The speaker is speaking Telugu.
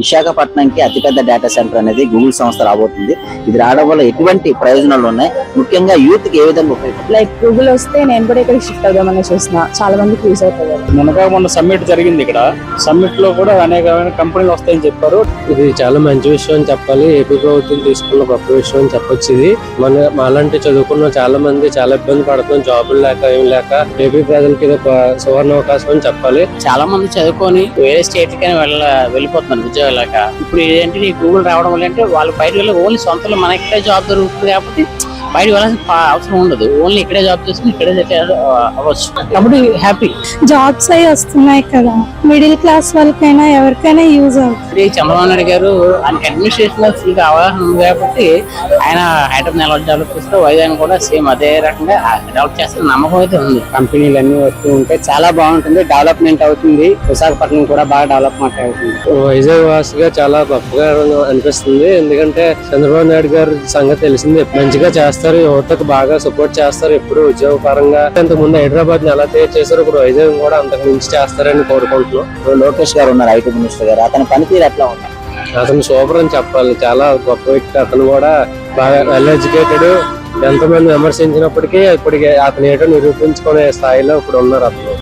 విశాఖపట్నంకి అతిపెద్ద డేటా సెంటర్ అనేది గూగుల్ సంస్థ రాబోతుంది. ఇది రావడం వల్ల ఎటువంటి ప్రయోజనాలు ఉన్నాయి, ముఖ్యంగా యూత్ కి ఏ విధంగా ఉపయోగపడుతుంది? లైక్ గూగుల్ వస్తే నేను కూడా ఇక్కడ షిఫ్ట్ అవుదామని చూసిన చాలా మందికి యూజ్ అవుతుంది. మొన్న సమ్మిట్ జరిగింది. ఇక్కడ సమ్మిట్ లో కూడా అనేకమైన కంపెనీలు వస్తాయని చెప్పారు. ఇది చాలా మంచి విషయం అని చెప్పాలి. ఏపీ ప్రభుత్వం తీసుకున్న గొప్ప విషయం అని చెప్పొచ్చు. ఇది మాలాంటి చదువుకున్న చాలా మంది చాలా ఇబ్బంది పడుతున్నాం, జాబులు లేక ఏం లేక. ఏపీ ప్రజలకి ఇది ఒక సువర్ణ అవకాశం అని చెప్పాలి. చాలా మంది చదువుకొని వేరే స్టేట్ కైనా వెళ్ళిపోతున్నారు ఉద్యోగాలు లేక. ఇప్పుడు ఏంటంటే ఈ గూగుల్ రావడం వల్ల అంటే వాళ్ళు బయట వెళ్ళి ఓన్లీ సొంతలో మన ఇక్కడే జాబ్ దొరుకుతుంది కాబట్టి బయట వెళ్ళాల్సిన అవసరం ఉండదు. ఓన్లీ ఇక్కడే జాబ్ చేసుకుని ఇక్కడే అవ్వచ్చు. కాబట్టి హ్యాపీ. జాబ్స్ అవి వస్తున్నాయి కదా, మిడిల్ క్లాస్ వాళ్ళకైనా ఎవరికైనా యూజ్ అవుతుంది. చంద్రబాబు నాయుడు గారు ఆయనకి అడ్మినిస్ట్రేషన్ ఫుల్గా అవగాహన ఉంది కాబట్టి ఆయన హైదరాబాద్ ఎలా డెవలప్ చేస్తే వైజాగ్ కూడా సేమ్ అదే రకంగా డెవలప్ చేస్తున్న నమ్మకం అయితే ఉంది. కంపెనీలు అన్ని వస్తూ ఉంటే చాలా బాగుంటుంది, డెవలప్మెంట్ అవుతుంది. విశాఖపట్నం కూడా బాగా డెవలప్మెంట్ అవుతుంది. వైజాగ్ వాసిగా చాలా గొప్పగా అనిపిస్తుంది. ఎందుకంటే చంద్రబాబు నాయుడు గారి సంగతి తెలిసింది, మంచిగా చేస్తారు, యువతకు బాగా సపోర్ట్ చేస్తారు. ఎప్పుడు ఉద్యోగ పరంగా అంతకు ముందు హైదరాబాద్ ని ఎలా తయారు చేశారు, ఇప్పుడు వైజాగ్ కూడా అంతకు మించి చేస్తారని కోరుకుంటున్నాం. లోకేష్ గారు ఉన్నారు, ఐటీ మినిస్టర్ గారు, అతని పనితీరు ఎట్లా ఉంది? అతను సూపర్ అని చెప్పాలి. చాలా గొప్ప వ్యక్తి. అతను కూడా బాగా వెల్ ఎడ్యుకేటెడ్. ఎంతమంది విమర్శించినప్పటికీ ఇప్పటికి అతను ఏటో నిరూపించుకునే స్థాయిలో ఇప్పుడు ఉన్నారు అతను.